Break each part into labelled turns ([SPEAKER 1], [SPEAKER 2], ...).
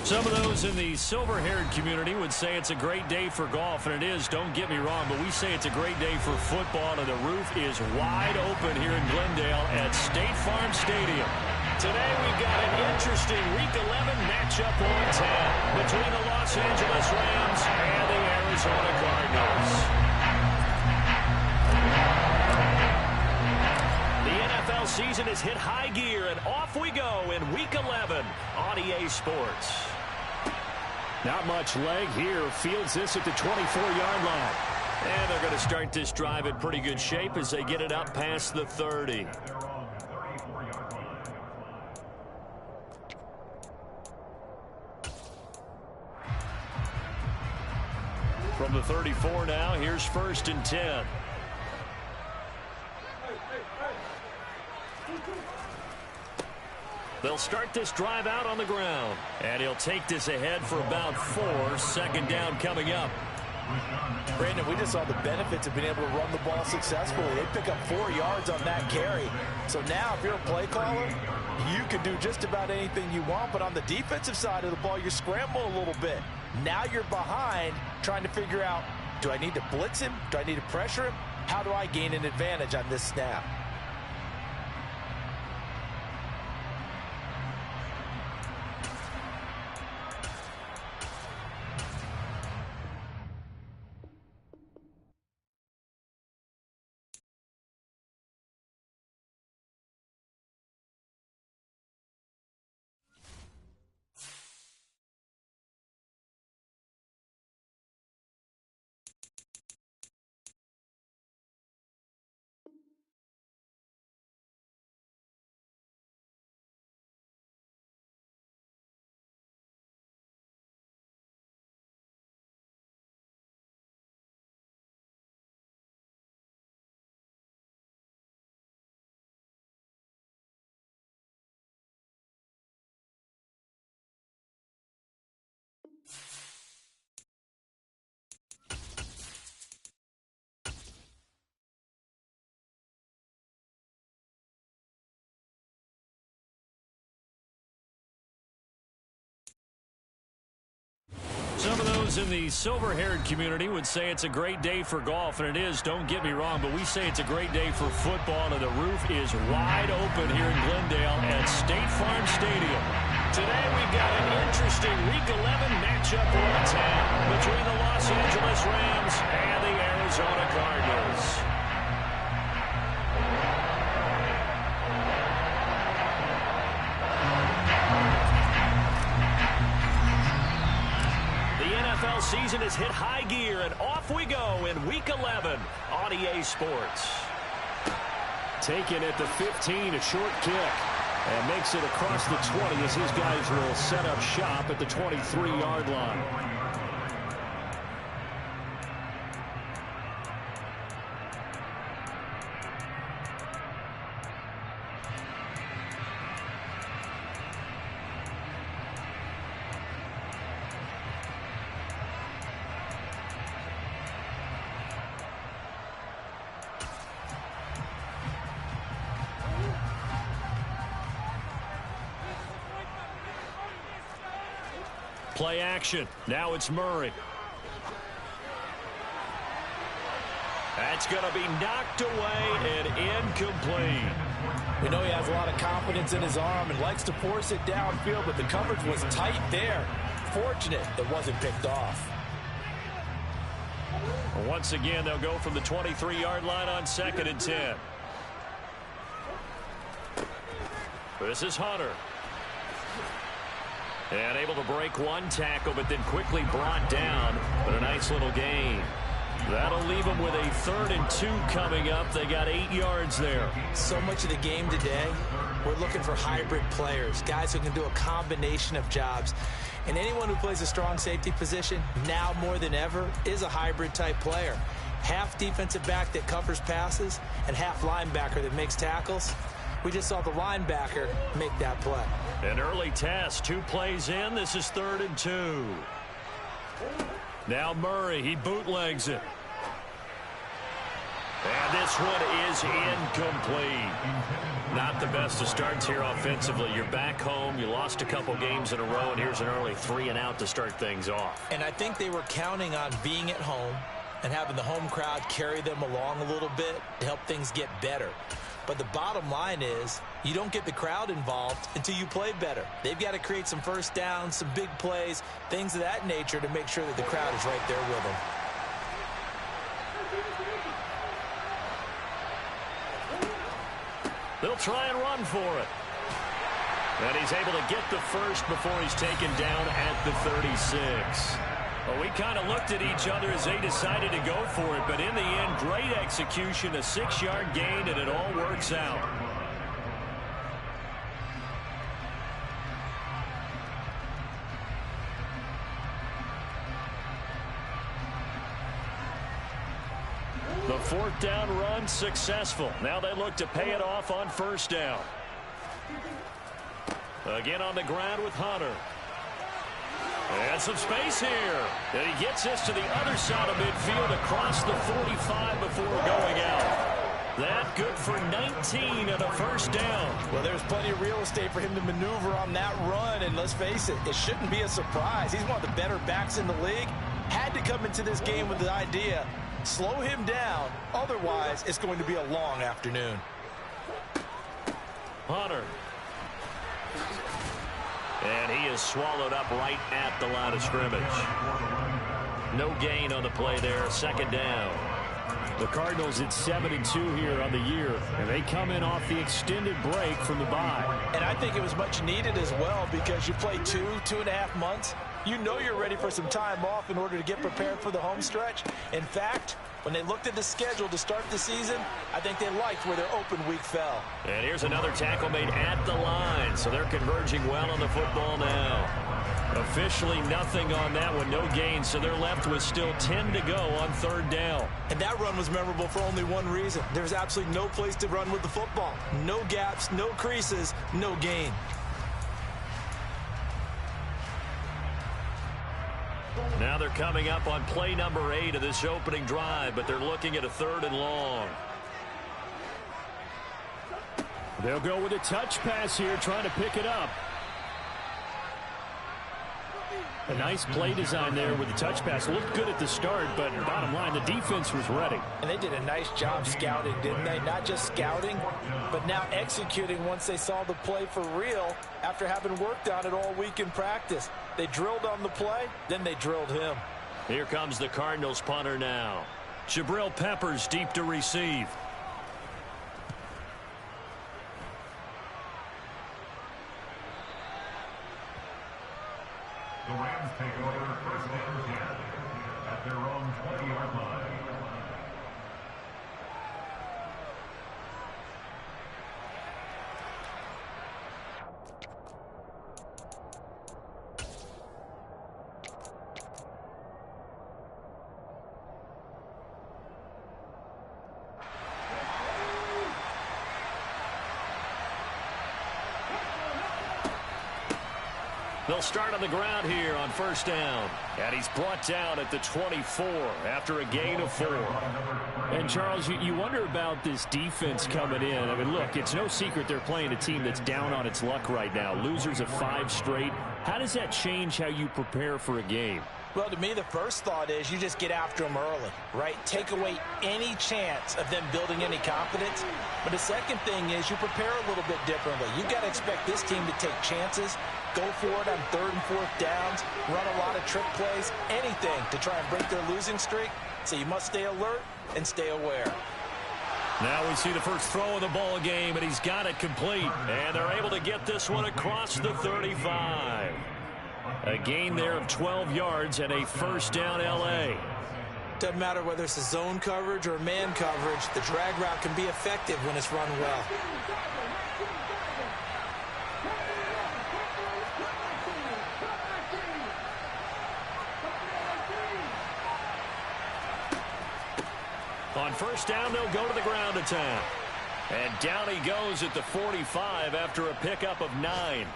[SPEAKER 1] Some of those in the silver-haired community would say it's a great day for golf, and it is, don't get me wrong, but we say it's a great day for football, and the roof is wide open here in Glendale at State Farm Stadium. Today we've got an interesting Week 11 matchup on tap between the Los Angeles Rams and the Arizona Cardinals. The NFL season has hit high gear, and off we go in Week 11 on EA Sports. Not much leg here. Fields this at the 24-yard line. And they're going to start this drive in pretty good shape as they get it up past the 30. From the 34 now, here's 1st and 10. They'll start this drive out on the ground. And he'll take this ahead for about 4. 2nd down coming up.
[SPEAKER 2] Brandon, we just saw the benefits of being able to run the ball successfully. They pick up 4 yards on that carry. So now if you're a play caller, you can do just about anything you want. But on the defensive side of the ball, you're scrambling a little bit. Now you're behind trying to figure out, do I need to blitz him? Do I need to pressure him? How do I gain an advantage on this snap?
[SPEAKER 1] Some of those in the silver-haired community would say it's a great day for golf, and it is, don't get me wrong, but we say it's a great day for football, and the roof is wide open here in Glendale at State Farm Stadium. Today we've got an interesting Week 11 matchup on tap between the Los Angeles Rams and the Arizona Cardinals. NFL season has hit high gear, and off we go in Week 11 on EA Sports. Taken at the 15, a short kick, and makes it across the 20 as his guys will set up shop at the 23-yard line. Play action. Now it's Murray. That's going to be knocked away and incomplete.
[SPEAKER 2] We know he has a lot of confidence in his arm and likes to force it downfield, but the coverage was tight there. Fortunate it wasn't picked off.
[SPEAKER 1] Once again, they'll go from the 23-yard line on 2nd and 10. This is Hunter. And able to break one tackle, but then quickly brought down. But a nice little gain. That'll leave them with a 3rd and 2 coming up. They got 8 yards there.
[SPEAKER 3] So much of the game today, we're looking for hybrid players, guys who can do a combination of jobs. And anyone who plays a strong safety position, now more than ever, is a hybrid type player. Half defensive back that covers passes and half linebacker that makes tackles. We just saw the linebacker make that play.
[SPEAKER 1] An early test, 2 plays in. This is 3rd and 2. Now Murray, he bootlegs it. And this one is incomplete. Not the best of starts here offensively. You're back home. You lost a couple games in a row, and here's an early 3-and-out to start things off.
[SPEAKER 3] And I think they were counting on being at home and having the home crowd carry them along a little bit to help things get better. But the bottom line is you don't get the crowd involved until you play better. They've got to create some first downs, some big plays, things of that nature to make sure that the crowd is right there with them.
[SPEAKER 1] They'll try and run for it. And he's able to get the first before he's taken down at the 36. Well, we kind of looked at each other as they decided to go for it, but in the end, great execution, a 6-yard gain, and it all works out. The 4th down run successful. Now they look to pay it off on 1st down. Again on the ground with Hunter. And some space here. And he gets this to the other side of midfield across the 45 before going out. That good for 19 and a 1st down.
[SPEAKER 2] Well, there's plenty of real estate for him to maneuver on that run. And let's face it, it shouldn't be a surprise. He's one of the better backs in the league. Had to come into this game with the idea, slow him down. Otherwise, it's going to be a long afternoon.
[SPEAKER 1] Hunter. And he is swallowed up right at the line of scrimmage. No gain on the play there. 2nd down. The Cardinals at 7-2 here on the year, and they come in off the extended break from the bye.
[SPEAKER 2] And I think it was much needed as well because you play 2.5 months. You know you're ready for some time off in order to get prepared for the home stretch. In fact, when they looked at the schedule to start the season, I think they liked where their open week fell.
[SPEAKER 1] And here's another tackle made at the line, so they're converging well on the football now. Officially nothing on that one, no gain, so they're left with still 10 to go on 3rd down.
[SPEAKER 3] And that run was memorable for only one reason. There's absolutely no place to run with the football. No gaps, no creases, no gain.
[SPEAKER 1] Now they're coming up on play number 8 of this opening drive, but they're looking at a 3rd and long. They'll go with a touch pass here, trying to pick it up. A nice play design there with the touch pass. Looked good at the start, but bottom line, the defense was ready.
[SPEAKER 3] And they did a nice job scouting, didn't they? Not just scouting, but now executing once they saw the play for real after having worked on it all week in practice. They drilled on the play, then they drilled him.
[SPEAKER 1] Here comes the Cardinals punter now. Jabril Peppers deep to receive.
[SPEAKER 4] The Rams take over 1st and 10 at their own 20-yard line.
[SPEAKER 1] They'll start on the ground here on 1st down. And he's brought down at the 24 after a gain of 4.
[SPEAKER 5] And, Charles, you wonder about this defense coming in. I mean, look, it's no secret they're playing a team that's down on its luck right now. Losers of 5 straight. How does that change how you prepare for a game?
[SPEAKER 3] Well, to me, the first thought is you just get after them early, right? Take away any chance of them building any confidence. But the second thing is you prepare a little bit differently. You've got to expect this team to take chances, go for it on 3rd and 4th downs, run a lot of trick plays, anything to try and break their losing streak. So you must stay alert and stay aware.
[SPEAKER 1] Now we see the first throw of the ball game, and he's got it complete. And they're able to get this one across the 35. A gain there of 12 yards and a 1st down L.A.
[SPEAKER 3] Doesn't matter whether it's a zone coverage or man coverage, the drag route can be effective when it's run well.
[SPEAKER 1] On 1st down, they'll go to the ground attack. And down he goes at the 45 after a pickup of 9.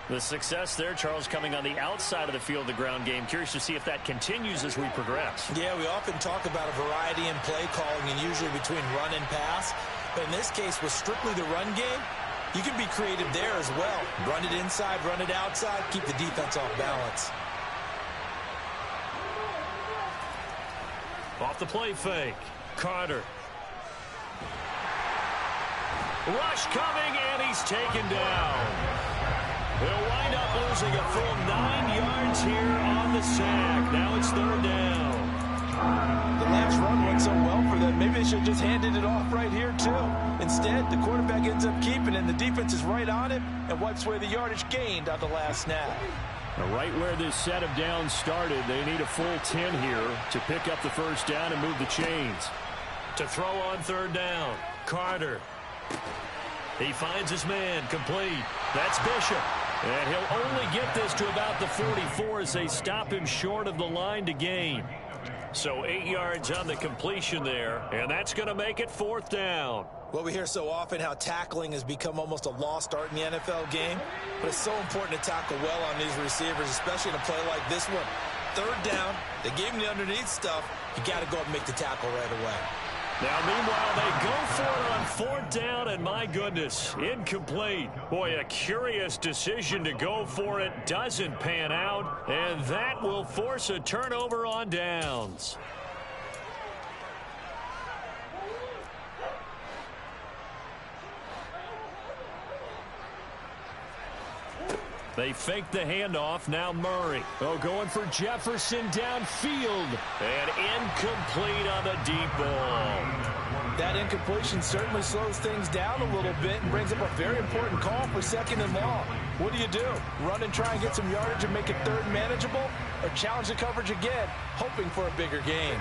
[SPEAKER 1] The success there, Charles, coming on the outside of the field, the ground game. Curious to see if that continues as we progress.
[SPEAKER 3] Yeah, we often talk about a variety in play calling and usually between run and pass. But in this case, with strictly the run game, you can be creative there as well. Run it inside, run it outside, keep the defense off balance.
[SPEAKER 1] Off the play fake. Carter. Rush coming, and he's taken down. They'll wind up losing a full 9 yards here on the sack. Now it's third down.
[SPEAKER 2] The last run went so well for them. Maybe they should have just handed it off right here, too. Instead, the quarterback ends up keeping it, and the defense is right on him and wipes away the yardage gained on the last snap.
[SPEAKER 5] Right where this set of downs started, they need a full 10 here to pick up the first down and move the chains.
[SPEAKER 1] To throw on third down, Carter. He finds his man, complete. That's Bishop. And he'll only get this to about the 44 as they stop him short of the line to gain. So 8 yards on the completion there, and that's going to make it fourth down.
[SPEAKER 3] Well, we hear so often how tackling has become almost a lost art in the NFL game, but it's so important to tackle well on these receivers, especially in a play like this one. Third down, they gave him the underneath stuff. You got to go up and make the tackle right away.
[SPEAKER 1] Now, meanwhile, they go for it on fourth down, and my goodness, incomplete. Boy, a curious decision to go for it. Doesn't pan out, and that will force a turnover on downs. They fake the handoff. Now Murray. Oh, going for Jefferson downfield. And incomplete on the deep ball.
[SPEAKER 2] That incompletion certainly slows things down a little bit and brings up a very important call for second and long. What do? Run and try and get some yardage and make it third manageable? Or challenge the coverage again, hoping for a bigger gain?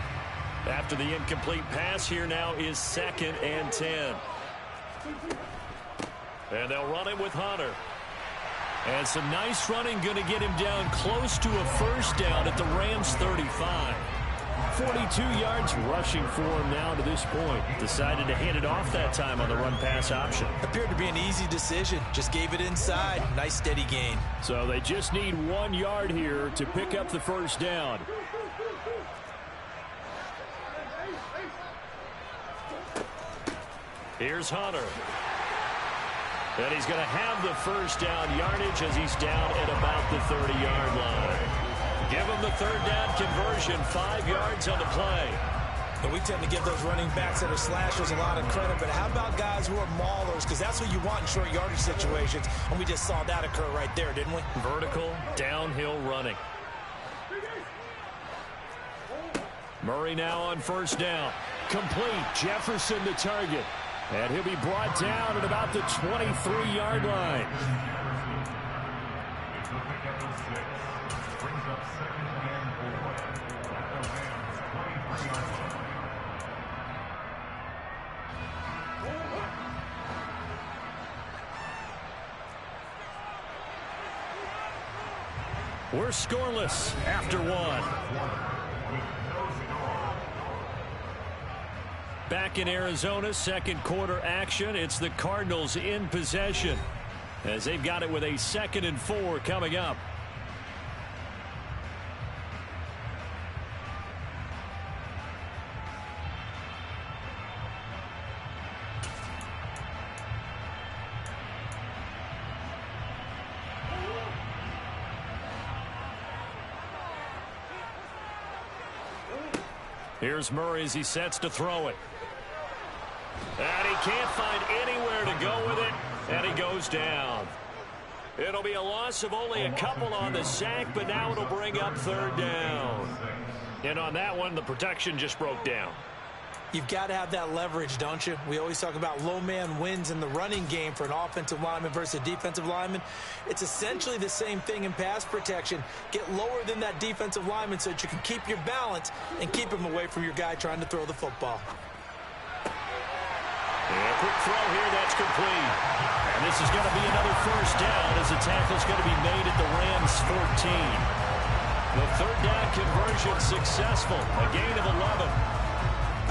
[SPEAKER 1] After the incomplete pass, here now is 2nd and 10. And they'll run it with Hunter. And some nice running going to get him down close to a first down at the Rams 35. 42 yards rushing for him now to this point. Decided to hand it off that time on the run-pass option.
[SPEAKER 3] Appeared to be an easy decision. Just gave it inside. Nice steady gain.
[SPEAKER 5] So they just need 1 yard here to pick up the first down.
[SPEAKER 1] Here's Hunter. And he's going to have the first down yardage as he's down at about the 30-yard line. Give him the third down conversion, 5 yards on the play.
[SPEAKER 3] And we tend to give those running backs that are slashers a lot of credit, but how about guys who are maulers? Because that's what you want in short yardage situations, and we just saw that occur right there, didn't we?
[SPEAKER 1] Vertical, downhill running. Murray now on first down. Complete. Jefferson the target. And he'll be brought down at about the 23-yard line. We're scoreless after one. Back in Arizona, second quarter action. It's the Cardinals in possession as they've got it with a 2nd and 4 coming up. Here's Murray as he sets to throw it. And he can't find anywhere to go with it, and he goes down. It'll be a loss of only a couple on the sack, but now it'll bring up third down. And on that one, the protection just broke down.
[SPEAKER 3] You've got to have that leverage, don't you? We always talk about low man wins in the running game for an offensive lineman versus a defensive lineman. It's essentially the same thing in pass protection. Get lower than that defensive lineman so that you can keep your balance and keep him away from your guy trying to throw the football.
[SPEAKER 1] A quick throw here, that's complete. And this is going to be another first down as the tackle's going to be made at the Rams 14. The third down conversion successful, a gain of 11.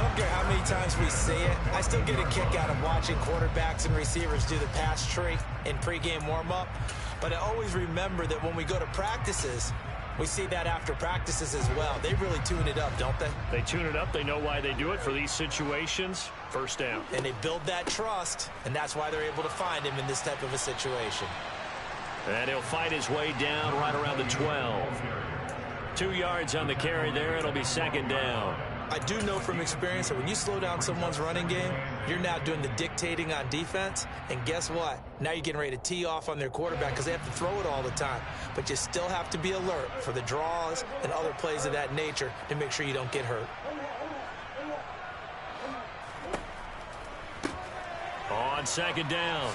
[SPEAKER 3] I don't care how many times we see it. I still get a kick out of watching quarterbacks and receivers do the pass tree in pregame warm-up. But I always remember that when we go to practices, we see that after practices as well. They really tune it up, don't they?
[SPEAKER 5] They tune it up. They know why they do it for these situations. First down.
[SPEAKER 3] And they build that trust, and that's why they're able to find him in this type of a situation.
[SPEAKER 5] And he'll fight his way down right around the 12. 2 yards on the carry there. It'll be second down.
[SPEAKER 3] I do know from experience that when you slow down someone's running game, you're now doing the dictating on defense. And guess what? Now you're getting ready to tee off on their quarterback because they have to throw it all the time. But you still have to be alert for the draws and other plays of that nature to make sure you don't get hurt.
[SPEAKER 1] On second down,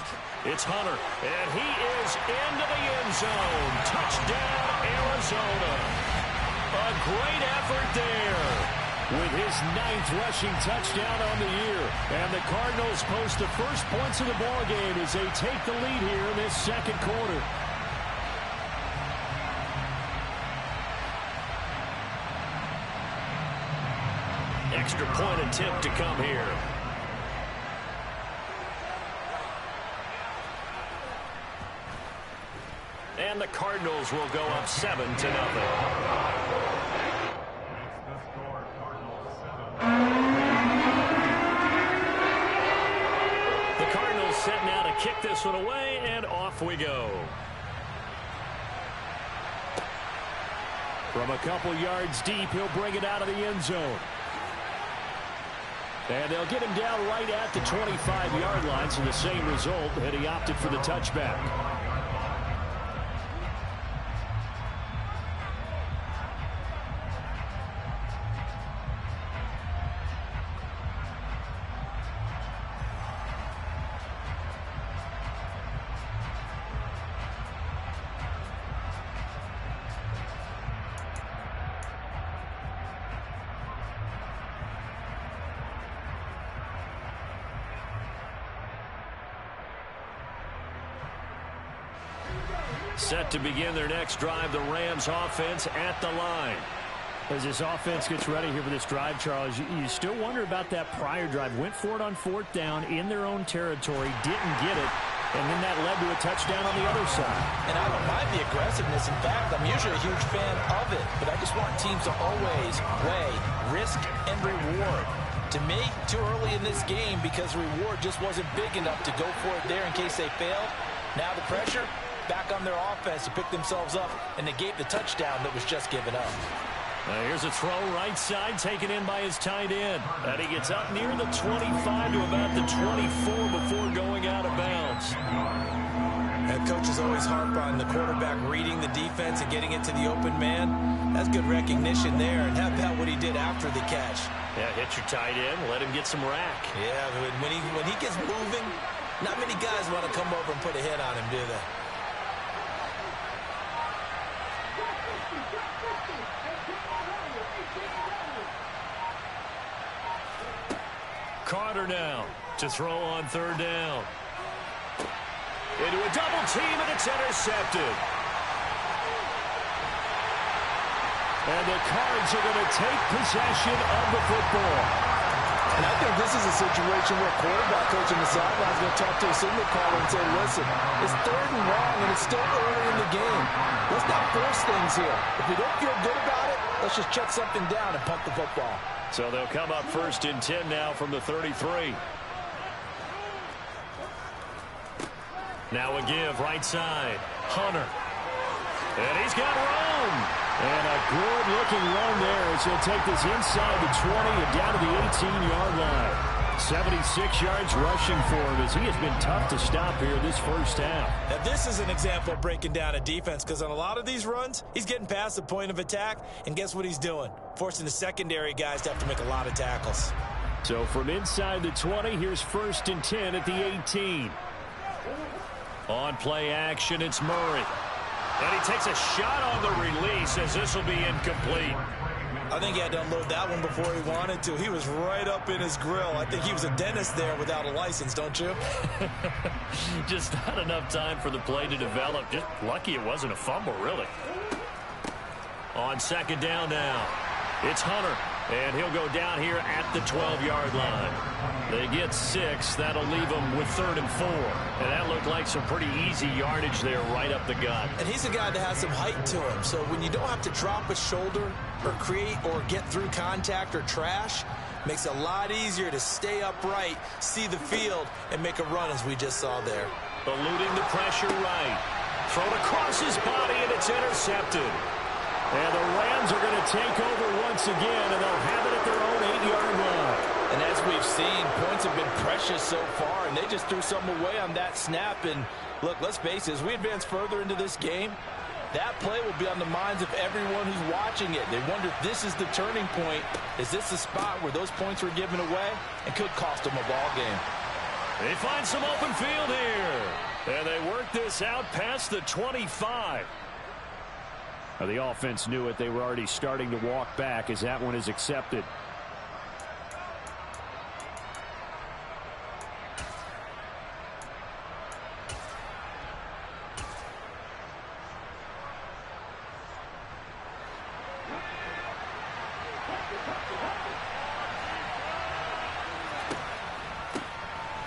[SPEAKER 1] it's Hunter, and he is into the end zone. Touchdown, Arizona. A great effort there with his 9th rushing touchdown on the year. And the Cardinals post the first points of the ball game as they take the lead here in this second quarter. Extra point attempt to come here. And the Cardinals will go up 7-0. The Cardinals set now to kick this one away, and off we go. From a couple yards deep, he'll bring it out of the end zone. And they'll get him down right at the 25-yard line, so the same result, and he opted for the touchback. Set to begin their next drive, the Rams offense at the line. As this offense gets ready here for this drive, Charles, you still wonder about that prior drive. Went for it on 4th down in their own territory, didn't get it, and then that led to a touchdown on the other side.
[SPEAKER 3] And I don't mind the aggressiveness. In fact, I'm usually a huge fan of it, but I just want teams to always weigh risk and reward. To me, too early in this game because reward just wasn't big enough to go for it there in case they failed. Now the pressure back on their offense to pick themselves up and negate the touchdown that was just given up.
[SPEAKER 1] Here's a throw right side taken in by his tight end. And he gets up near the 25 to about the 24 before going out of bounds.
[SPEAKER 3] And coaches always harp on the quarterback reading the defense and getting it to the open man. That's good recognition there. And how about what he did after the catch?
[SPEAKER 1] Yeah, hit your tight end, let him get some rack.
[SPEAKER 3] Yeah, when he gets moving, not many guys want to come over and put a hit on him, do they?
[SPEAKER 1] Carter now to throw on 3rd down. Into a double team, and it's intercepted. And the Cards are going to take possession of the football.
[SPEAKER 2] And I think this is a situation where quarterback coach on the sideline is going to talk to a signal caller and say, listen, it's 3rd and long, and it's still early in the game. Let's not force things here. If we don't feel good about it, let's just check something down and pump the football.
[SPEAKER 1] So they'll come up 1st and 10 now from the 33. Now a give right side. Hunter. And he's got room. And a good-looking run there as he'll take this inside the 20 and down to the 18-yard line. 76 yards rushing for him as he has been tough to stop here this first half.
[SPEAKER 3] Now this is an example of breaking down a defense because on a lot of these runs, he's getting past the point of attack, and guess what he's doing? Forcing the secondary guys to have to make a lot of tackles.
[SPEAKER 1] So from inside the 20, here's 1st and 10 at the 18. On play action, it's Murray. And he takes a shot on the release as this will be incomplete.
[SPEAKER 3] I think he had to unload that one before he wanted to. He was right up in his grill. I think he was a dentist there without a license, don't you?
[SPEAKER 1] Just not enough time for the play to develop. Just lucky it wasn't a fumble, really. On 2nd down now, it's Hunter. And he'll go down here at the 12-yard line. They get 6. That'll leave them with 3rd and 4. And that looked like some pretty easy yardage there right up the gut.
[SPEAKER 3] And he's a guy that has some height to him. So when you don't have to drop a shoulder or create or get through contact or trash, makes it a lot easier to stay upright, see the field, and make a run as we just saw there.
[SPEAKER 1] Eluding the pressure right. Thrown across his body, and it's intercepted. And the Rams are going to take over once again, and they'll have it at their own 8-yard line.
[SPEAKER 2] And as we've seen, points have been precious so far, and they just threw some away on that snap. And look, let's face it, as we advance further into this game, that play will be on the minds of everyone who's watching it. They wonder if this is the turning point. Is this the spot where those points were given away and could cost them a ball game?
[SPEAKER 1] They find some open field here. And they work this out past the 25. The offense knew it. They were already starting to walk back as that one is accepted.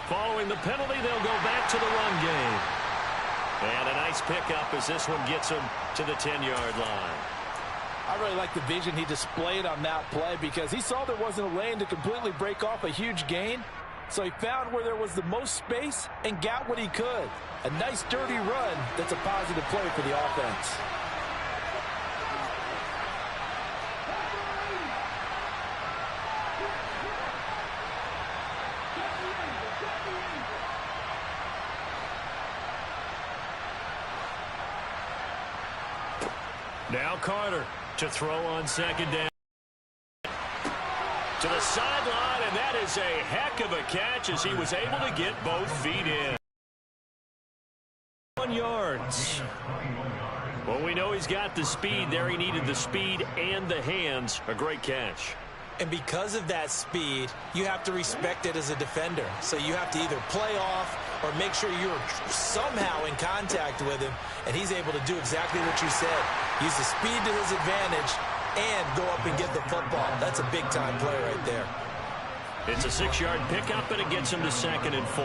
[SPEAKER 1] Following the penalty, they'll go back to the run game. And a nice pickup as this one gets him to the 10-yard line.
[SPEAKER 2] I really like the vision he displayed on that play because he saw there wasn't a lane to completely break off a huge gain. So he found where there was the most space and got what he could. A nice dirty run that's a positive play for the offense.
[SPEAKER 1] Now Carter to throw on 2nd down. To the sideline, and that is a heck of a catch as he was able to get both feet in. 1 yards. Well, we know he's got the speed there. He needed the speed and the hands. A great catch.
[SPEAKER 3] And because of that speed, you have to respect it as a defender. So you have to either play off or make sure you're somehow in contact with him, and he's able to do exactly what you said. Use the speed to his advantage and go up and get the football. That's a big-time play right there.
[SPEAKER 1] It's a 6-yard pickup, and it gets him to 2nd and 4.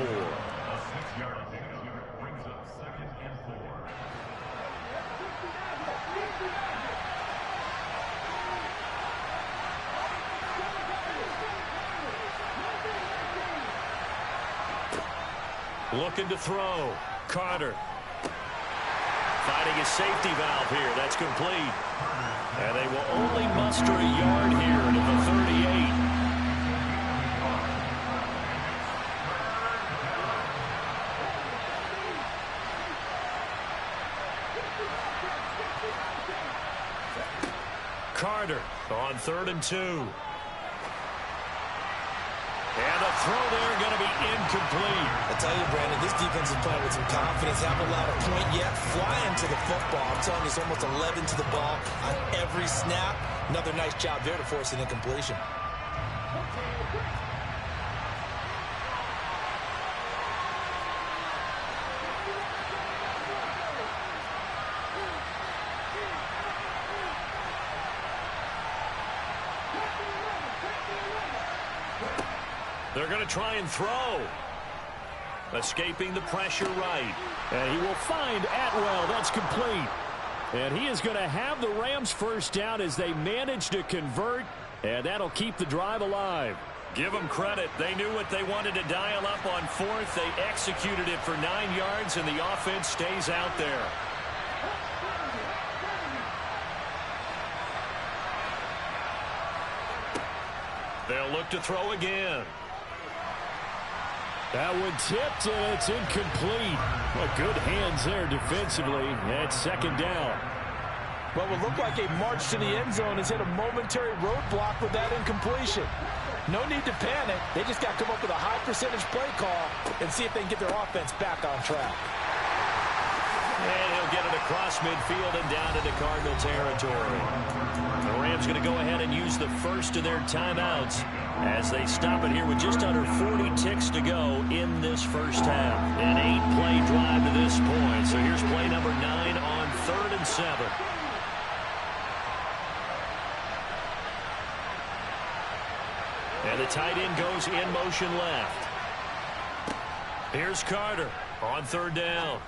[SPEAKER 1] Looking to throw. Carter. Finding a safety valve here. That's complete. And they will only muster a yard here to the 38. Carter on 3rd and 2. And the throw there going to be incomplete.
[SPEAKER 3] I tell you, Brandon, this defense is playing with some confidence. Haven't allowed a point yet. Flying to the football. I'm telling you, it's almost 11 to the ball on every snap. Another nice job there to force an incompletion.
[SPEAKER 1] They're going to try and throw. Escaping the pressure right. And he will find Atwell. That's complete. And he is going to have the Rams first down as they manage to convert. And that'll keep the drive alive. Give them credit. They knew what they wanted to dial up on 4th. They executed it for 9 yards, and the offense stays out there. They'll look to throw again. That one tipped, and it's incomplete. Well, good hands there defensively. And 2nd down.
[SPEAKER 2] What will look like a march to the end zone has hit a momentary roadblock with that incompletion. No need to panic. They just got to come up with a high percentage play call and see if they can get their offense back on track.
[SPEAKER 1] And he'll get it across midfield and down into Cardinal territory. The Rams going to go ahead and use the first of their timeouts as they stop it here with just under 40 ticks to go in this first half. An 8-play drive to this point. So here's play number 9 on 3rd and 7. tight end goes in motion left. Here's Carter on third down.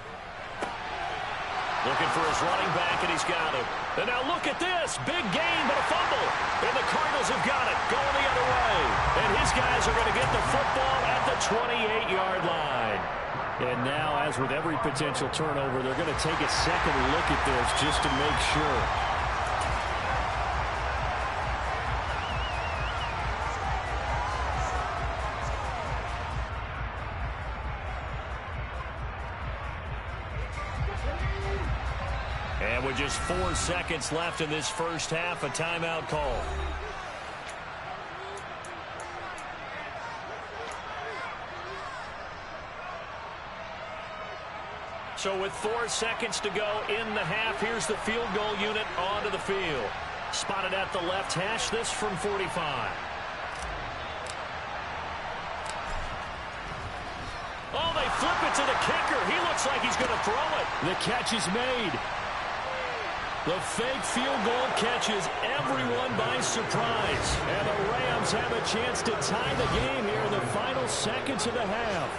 [SPEAKER 1] Looking for his running back, and he's got him. And now look at this. Big gain, but a fumble. And the Cardinals have got it, going the other way. And his guys are going to get the football at the 28-yard line. And now, as with every potential turnover, they're going to take a second look at this just to make sure. And with just 4 seconds left in this first half, a timeout call. So with 4 seconds to go in the half, here's the field goal unit onto the field. Spotted at the left hash, this from 45. Oh, they flip it to the kicker. He looks like he's going to throw it. The catch is made. The fake field goal catches everyone by surprise. And the Rams have a chance to tie the game here in the final seconds of the half.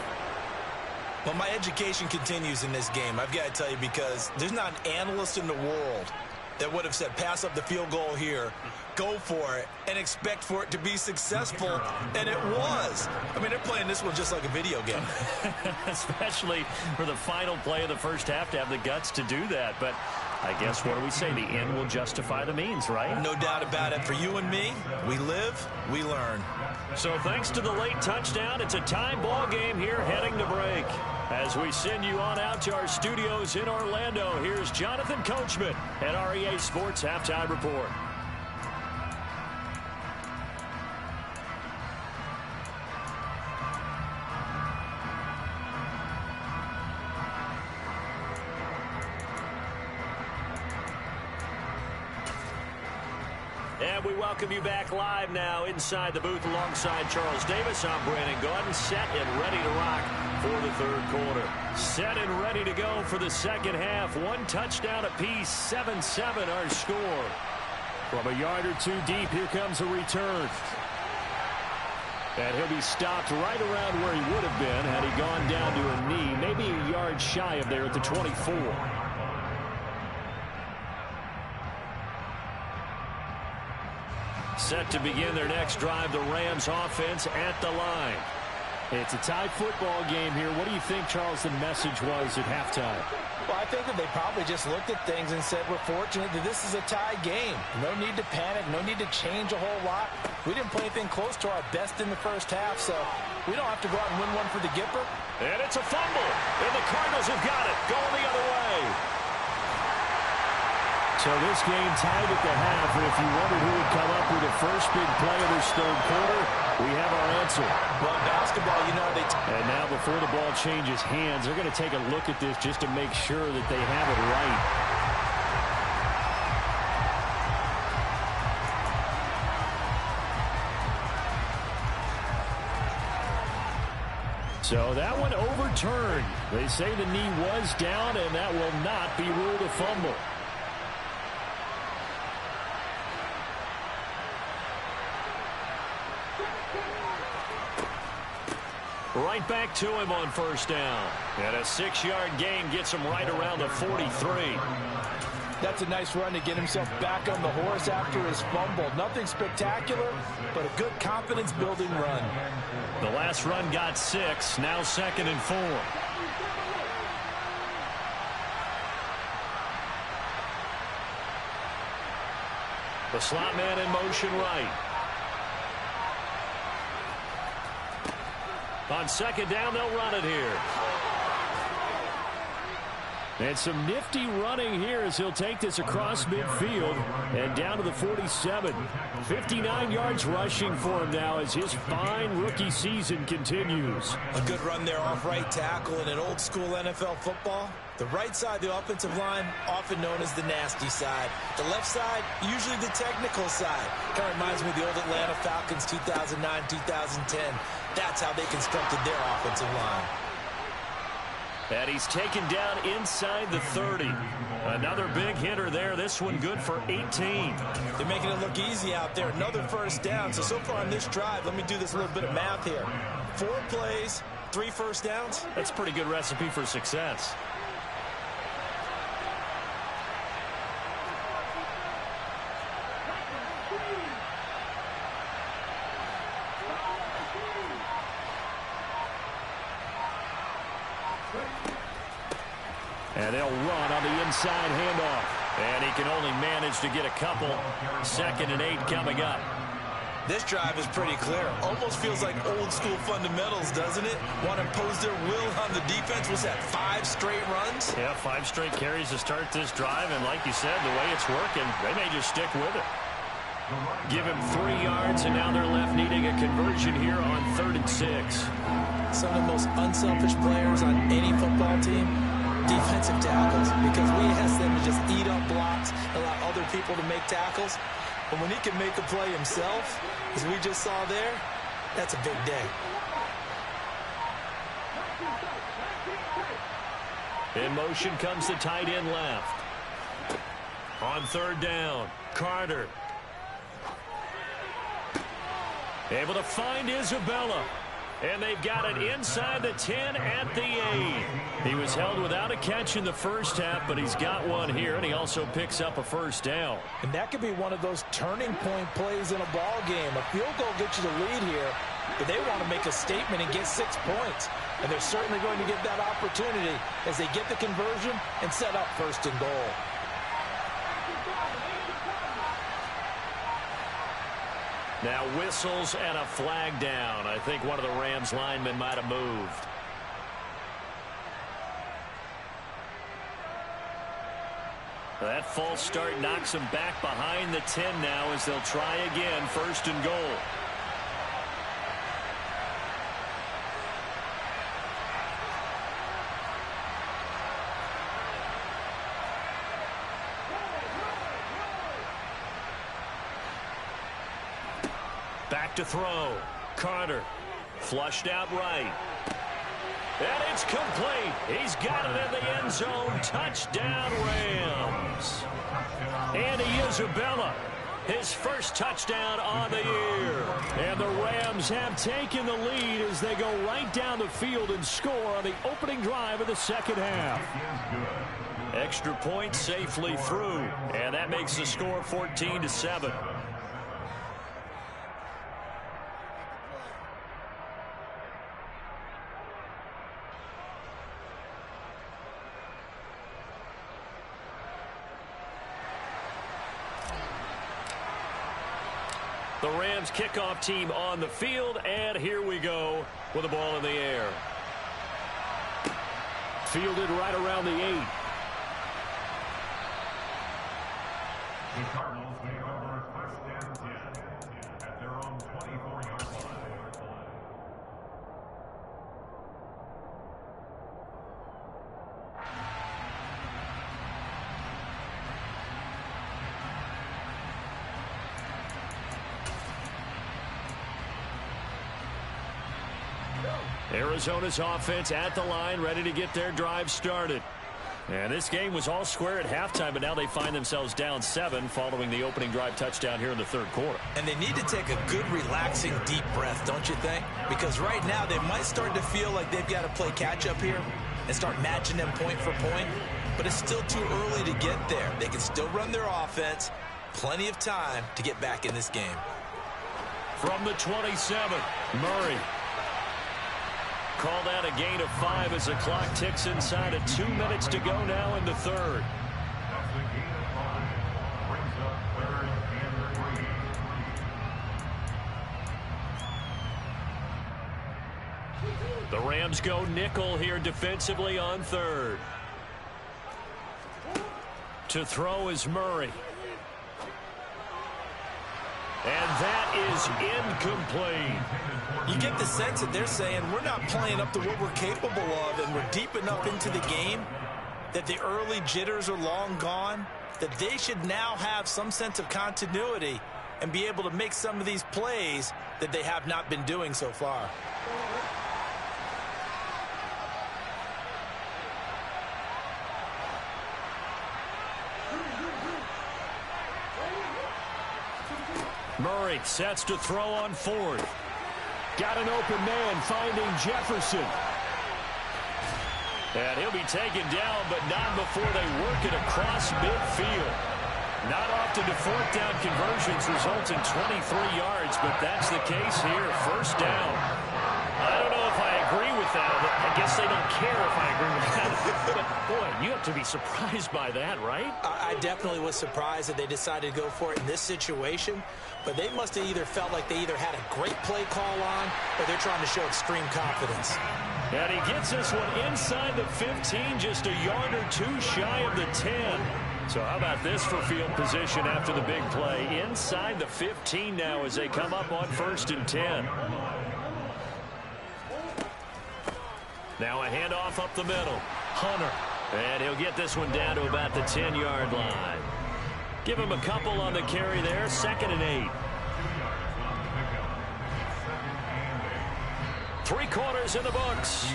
[SPEAKER 3] Well, my education continues in this game, I've got to tell you, because there's not an analyst in the world that would have said pass up the field goal here, go for it, and expect for it to be successful, and it was. I mean, they're playing this one just like a video game.
[SPEAKER 1] Especially for the final play of the first half to have the guts to do that. But I guess, what do we say? The end will justify the means, right?
[SPEAKER 3] No doubt about it. For you and me, we live, we learn.
[SPEAKER 1] So thanks to the late touchdown, it's a tie ball game here heading to break. As we send you on out to our studios in Orlando, here's Jonathan Coachman at REA Sports Halftime Report. And we welcome you back live now inside the booth alongside Charles Davis. I'm Brandon Gaudin, set and ready to rock for the third quarter. Set and ready to go for the second half. One touchdown apiece, 7-7 our score. From a yard or two deep, here comes a return. And he'll be stopped right around where he would have been had he gone down to a knee, maybe a yard shy of there at the 24. Set to begin their next drive, the Rams offense at the line. It's a tie football game here. What do you think, Charles, the message was at halftime?
[SPEAKER 3] Well, I think that they probably just looked at things and said, we're fortunate that this is a tie game. No need to panic, no need to change a whole lot. We didn't play anything close to our best in the first half, so we don't have to go out and win one for the Gipper.
[SPEAKER 1] And it's a fumble, and the Cardinals have got it, going the other way. So this game tied at the half, and if you wondered who would come up with the first big play of this third quarter, we have our answer.
[SPEAKER 3] Well, basketball, you know,
[SPEAKER 1] and now before the ball changes hands, they're going to take a look at this just to make sure that they have it right. So that one overturned. They say the knee was down, and that will not be ruled a fumble. Right back to him on first down. And a 6-yard gain gets him right around the 43.
[SPEAKER 3] That's a nice run to get himself back on the horse after his fumble. Nothing spectacular, but a good confidence-building run.
[SPEAKER 1] The last run got 6, now 2nd and 4. The slot man in motion right. On second down, they'll run it here. And some nifty running here as he'll take this across midfield and down to the 47. 59 yards rushing for him now as his fine rookie season continues.
[SPEAKER 3] A good run there off right tackle in an old school NFL football. The right side of the offensive line, often known as the nasty side. The left side, usually the technical side. Kind of reminds me of the old Atlanta Falcons 2009-2010. That's how they constructed their offensive line.
[SPEAKER 1] And he's taken down inside the 30. Another big hitter there. This one good for 18.
[SPEAKER 3] They're making it look easy out there. Another first down. So far on this drive, let me do this little bit of math here. 4 plays, 3 first downs.
[SPEAKER 1] That's a pretty good recipe for success. And they'll run on the inside handoff. And he can only manage to get a couple. 2nd and 8 coming up.
[SPEAKER 3] This drive is pretty clear. Almost feels like old school fundamentals, doesn't it? Want to impose their will on the defense. Was that 5 straight runs?
[SPEAKER 1] Yeah, 5 straight carries to start this drive. And like you said, the way it's working, they may just stick with it. Give him 3 yards, and now they're left needing a conversion here on 3rd and 6.
[SPEAKER 3] Some of the most unselfish players on any football team, defensive tackles, because we ask them to just eat up blocks, allow other people to make tackles. But when he can make a play himself, as we just saw there, that's a big day.
[SPEAKER 1] In motion comes the tight end left. On 3rd down, Carter. Able to find Isabella. And they've got it inside the 10 at the 8. He was held without a catch in the first half, but he's got one here, and he also picks up a first down.
[SPEAKER 3] And that could be one of those turning point plays in a ball game. A field goal gets you the lead here, but they want to make a statement and get 6 points. And they're certainly going to get that opportunity as they get the conversion and set up 1st and goal.
[SPEAKER 1] Now whistles and a flag down. I think one of the Rams linemen might have moved. That false start knocks them back behind the 10 now as they'll try again, 1st and goal. Back to throw. Carter. Flushed out right. And it's complete. He's got it in the end zone. Touchdown, Rams. Andy Isabella. His first touchdown on the year. And the Rams have taken the lead as they go right down the field and score on the opening drive of the 2nd half. Extra point safely through. And that makes the score 14-7. The Rams kickoff team on the field, and here we go with the ball in the air. Fielded right around the 8.
[SPEAKER 4] The Cardinals take over 1st and 10 at their own 24-yard line.
[SPEAKER 1] Arizona's offense at the line, ready to get their drive started. And this game was all square at halftime, but now they find themselves down 7 following the opening drive touchdown here in the 3rd quarter.
[SPEAKER 3] And they need to take a good, relaxing, deep breath, don't you think? Because right now they might start to feel like they've got to play catch-up here and start matching them point for point. But it's still too early to get there. They can still run their offense. Plenty of time to get back in this game.
[SPEAKER 1] From the 27, Murray. Called out a gain of 5 as the clock ticks inside of 2 minutes to go now in the 3rd.
[SPEAKER 4] That's a gain of 5. Brings up 3rd and 3.
[SPEAKER 1] The Rams go nickel here defensively on 3rd. To throw is Murray. And that is incomplete.
[SPEAKER 3] You get the sense that they're saying we're not playing up to what we're capable of, and we're deep enough into the game that the early jitters are long gone, that they should now have some sense of continuity and be able to make some of these plays that they have not been doing so far.
[SPEAKER 1] Murray sets to throw on fourth.
[SPEAKER 5] Got an open man finding Jefferson.
[SPEAKER 1] And he'll be taken down, but not before they work it across midfield. Not often do fourth down conversions result in 23 yards, but that's the case here. First down. I don't know if I agree with that. I guess they don't care if I agree with that. But, boy, you have to be surprised by that, right?
[SPEAKER 3] I definitely was surprised that they decided to go for it in this situation. But they must have either felt like they either had a great play call on or they're trying to show extreme confidence.
[SPEAKER 1] And he gets this one inside the 15, just a yard or two shy of the 10. So how about this for field position after the big play? Inside the 15 now as they come up on 1st and 10. Now a handoff up the middle. Hunter. And he'll get this one down to about the 10-yard line. Give him a couple on the carry there. 2nd and 8. 3/4 in the books.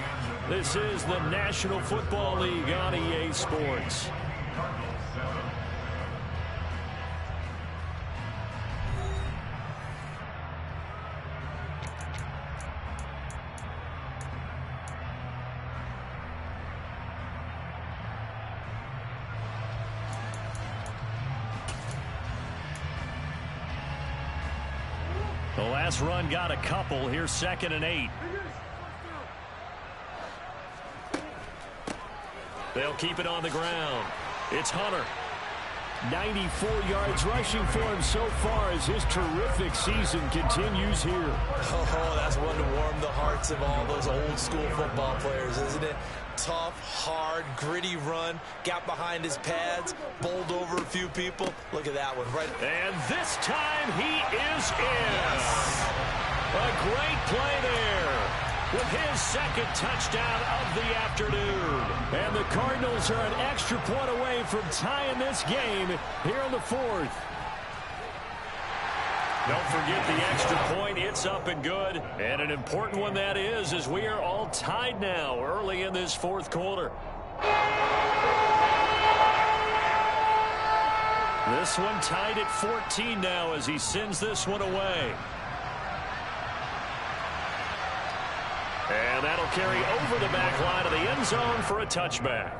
[SPEAKER 1] This is the National Football League on EA Sports. The last run got a couple. Here's 2nd and 8. They'll keep it on the ground. It's Hunter.
[SPEAKER 5] 94 yards rushing for him so far as his terrific season continues here.
[SPEAKER 3] Oh, that's one to warm the hearts of all those old school football players, isn't it? Tough, hard, gritty run. Got behind his pads, bowled over a few people. Look at that one. Right.
[SPEAKER 1] And this time he is in. Yes. A great play there with his 2nd touchdown of the afternoon.
[SPEAKER 5] And the Cardinals are an extra point away from tying this game here in the 4th.
[SPEAKER 1] Don't forget the extra point. It's up and good. And an important one that is, as we are all tied now early in this 4th quarter. This one tied at 14 now as he sends this one away. And that'll carry over the back line of the end zone for a touchback.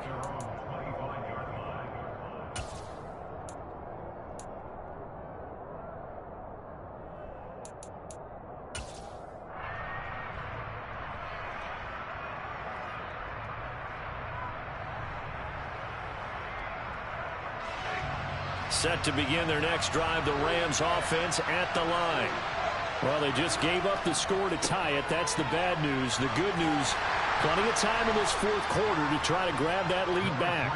[SPEAKER 1] Set to begin their next drive, the Rams offense at the line. Well, they just gave up the score to tie it. That's the bad news. The good news, plenty of time in this 4th quarter to try to grab that lead back.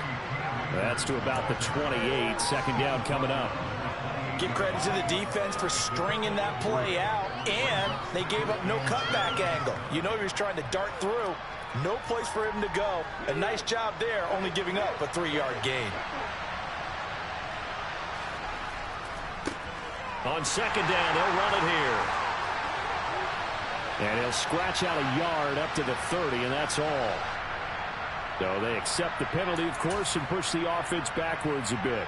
[SPEAKER 1] That's to about the 28. 2nd down coming up.
[SPEAKER 2] Give credit to the defense for stringing that play out, and they gave up no cutback angle. You know he was trying to dart through. No place for him to go. A nice job there, only giving up a 3-yard gain.
[SPEAKER 1] On 2nd down, they'll run it here.
[SPEAKER 5] And he'll scratch out a yard up to the 30, and that's all. So they accept the penalty, of course, and push the offense backwards a bit.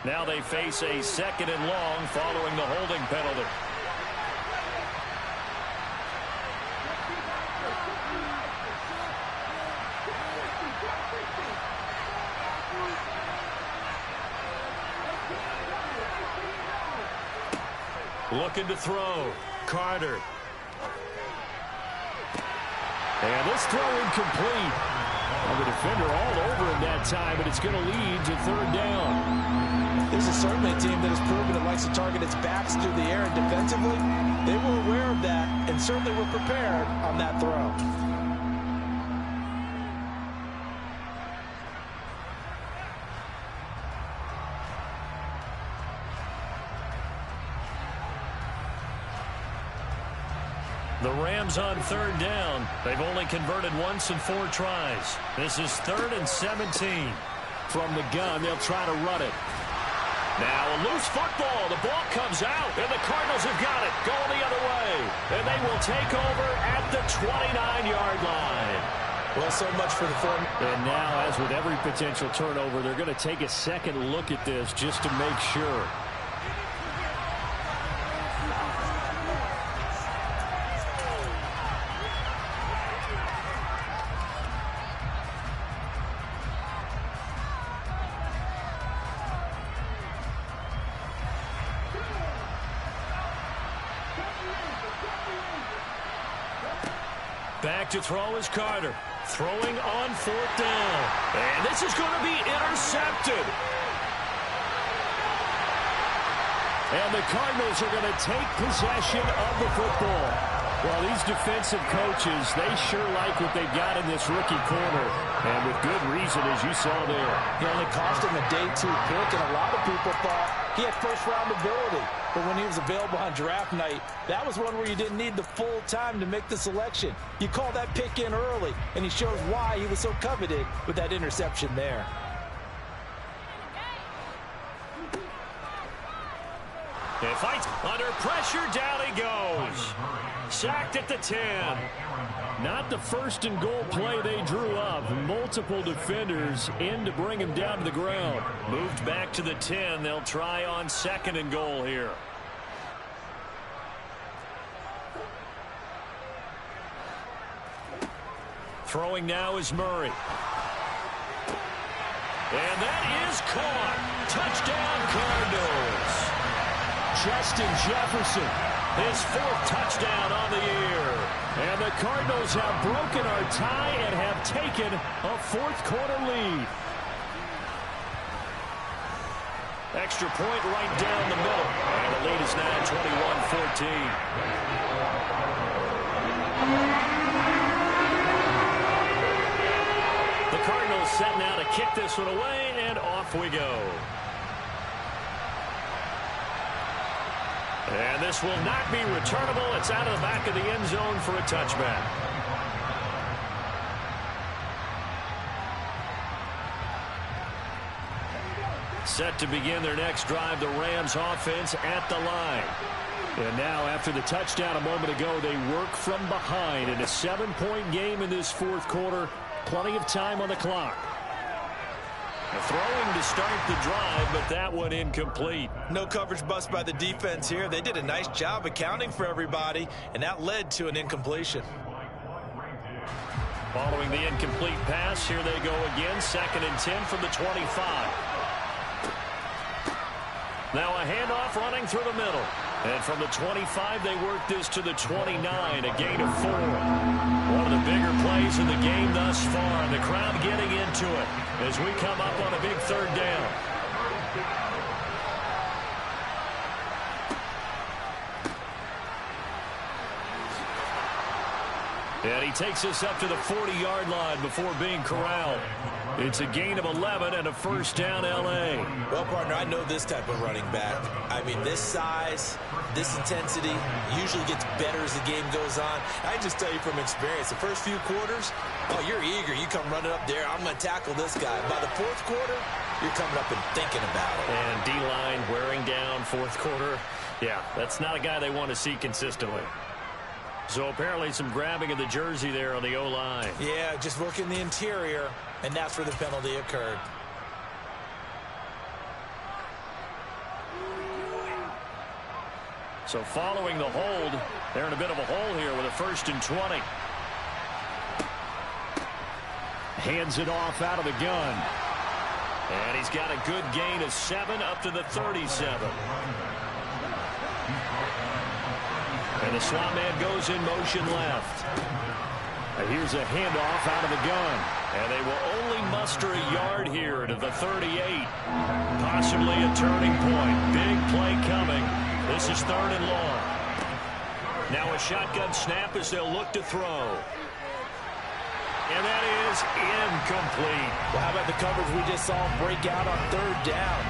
[SPEAKER 1] Now they face a 2nd and long following the holding penalty. Looking to throw. Carter.
[SPEAKER 5] And this throw incomplete. Well, the defender all over him that time, but it's going to lead to 3rd down.
[SPEAKER 3] This is certainly a team that has proven it likes to target its backs through the air, and defensively, they were aware of that and certainly were prepared on that throw.
[SPEAKER 1] The Rams on 3rd down. They've only converted once in 4 tries. This is 3rd and 17.
[SPEAKER 5] From the gun, they'll try to run it.
[SPEAKER 1] Now a loose football. The ball comes out, and the Cardinals have got it. Going the other way. And they will take over at the 29-yard line.
[SPEAKER 3] Well, so much for the form.
[SPEAKER 5] And now, as with every potential turnover, they're going to take a second look at this just to make sure.
[SPEAKER 1] Back to throw is Carter. Throwing on 4th down. And this is going to be intercepted. And the Cardinals are going to take possession of the football. Well, these defensive coaches, they sure like what they've got in this rookie corner. And with good reason, as you saw there.
[SPEAKER 2] He only cost him a day 2 pick, and a lot of people thought he had first-round ability. But when he was available on draft night, that was one where you didn't need the full time to make the selection. You call that pick in early, and he shows why he was so coveted with that interception there.
[SPEAKER 1] He fights under pressure. Down he goes. Sacked at the 10.
[SPEAKER 5] Not the first and goal play they drew up. Multiple defenders in to bring him down to the ground.
[SPEAKER 1] Moved back to the 10. They'll try on 2nd and goal here. Throwing now is Murray. And that is caught. Touchdown Cardinals.
[SPEAKER 5] Justin Jefferson,
[SPEAKER 1] his 4th touchdown on the year.
[SPEAKER 5] And the Cardinals have broken our tie and have taken a 4th quarter lead.
[SPEAKER 1] Extra point right down the middle. And the lead is now 21-14. The Cardinals set now to kick this one away, and off we go. And this will not be returnable. It's out of the back of the end zone for a touchback. Set to begin their next drive, the Rams offense at the line. And now, after the touchdown a moment ago, they work from behind in a 7-point game in this 4th quarter. Plenty of time on the clock. Throwing to start the drive, but that one incomplete.
[SPEAKER 2] No coverage bust by the defense here. They did a nice job accounting for everybody, and that led to an incompletion.
[SPEAKER 1] Following the incomplete pass, here they go again. 2nd and 10 from the 25. Now a handoff running through the middle. And from the 25, they work this to the 29, a gain of 4. One of the bigger plays in the game thus far, and the crowd getting into it as we come up on a big 3rd down. And he takes us up to the 40-yard line before being corralled. It's a gain of 11 and a 1st down, L.A.
[SPEAKER 3] Well, partner, I know this type of running back. I mean, this size, this intensity usually gets better as the game goes on. I just tell you from experience, the first few quarters, oh, you're eager. You come running up there, I'm going to tackle this guy. By the 4th quarter, you're coming up and thinking about it.
[SPEAKER 1] And D-line wearing down 4th quarter. Yeah, that's not a guy they want to see consistently. So apparently some grabbing of the jersey there on the O-line.
[SPEAKER 3] Yeah, just working the interior, and that's where the penalty occurred.
[SPEAKER 1] So following the hold, they're in a bit of a hole here with a 1st and 20.
[SPEAKER 5] hands it off out of the gun.
[SPEAKER 1] And he's got a good gain of 7 up to the 37. And the slot man goes in motion left.
[SPEAKER 5] And here's a handoff out of the gun.
[SPEAKER 1] And they will only muster a yard here to the 38. Possibly a turning point. Big play coming. This is 3rd and long. Now a shotgun snap as they'll look to throw. And that is incomplete.
[SPEAKER 2] Well, how about the coverage we just saw break out on 3rd down?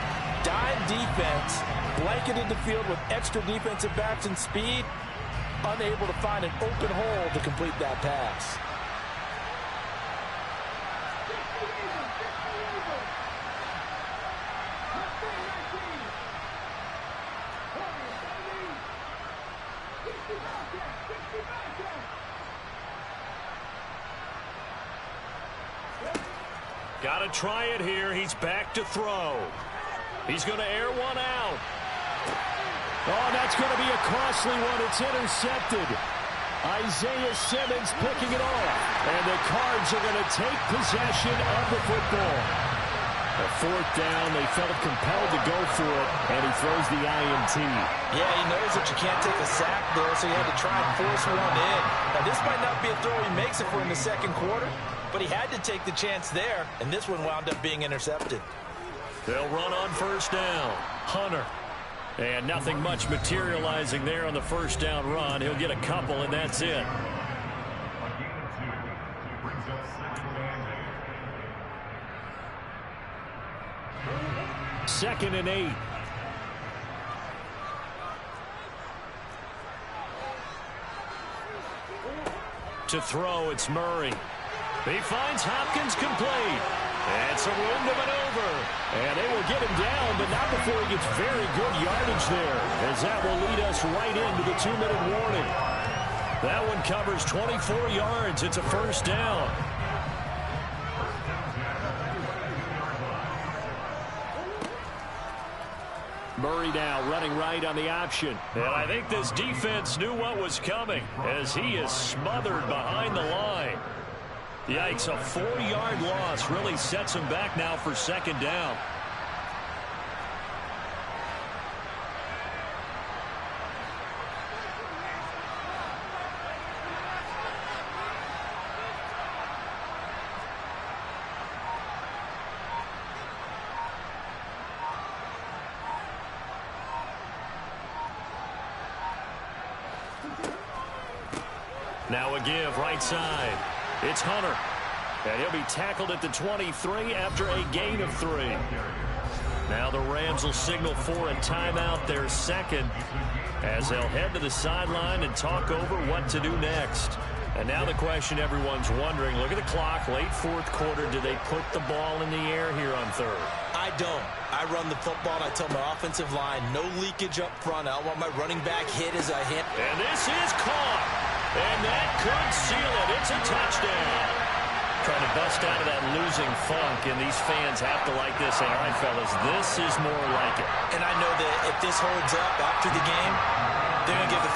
[SPEAKER 2] Dime defense, blanketed the field with extra defensive backs and speed, unable to find an open hole to complete that pass.
[SPEAKER 1] Got to try it here. He's back to throw. He's going to air one out.
[SPEAKER 5] Oh, that's going to be a costly one. It's intercepted. Isaiah Simmons picking it off. And the Cards are going to take possession of the football. A fourth down, they felt compelled to go for it, and he throws the INT.
[SPEAKER 2] Yeah, he knows that you can't take a sack there, so he had to try and force one in. Now, this might not be a throw he makes it for in the second quarter, but he had to take the chance there, and this one wound up being intercepted.
[SPEAKER 1] They'll run on first down. Hunter. And nothing much materializing there on the first down run. He'll get a couple, and that's it.
[SPEAKER 5] Second and 8.
[SPEAKER 1] To throw, it's Murray. He finds Hopkins complete. And some room to maneuver. And they will get him down, but not before he gets very good yardage there, as that will lead us right into the 2-minute warning. That one covers 24 yards. It's a first down.
[SPEAKER 5] Murray now running right on the option.
[SPEAKER 1] And I think this defense knew what was coming, as he is smothered behind the line. Yikes, a 4-yard loss really sets him back now for second down. Now a give right side. It's Hunter. And he'll be tackled at the 23 after a gain of 3. Now the Rams will signal for a timeout, their second, as they'll head to the sideline and talk over what to do next. And now the question everyone's wondering, look at the clock, late fourth quarter, do they put the ball in the air here on third?
[SPEAKER 2] I don't. I run the football, and I tell my offensive line, no leakage up front. I want my running back hit as I hit.
[SPEAKER 1] And this is caught. And that could seal it. It's a touchdown. Trying to bust out of that losing funk, and these fans have to like this. Say, all right, fellas, this is more like it.
[SPEAKER 2] And I know that if this holds up after the game, they're going to give the fans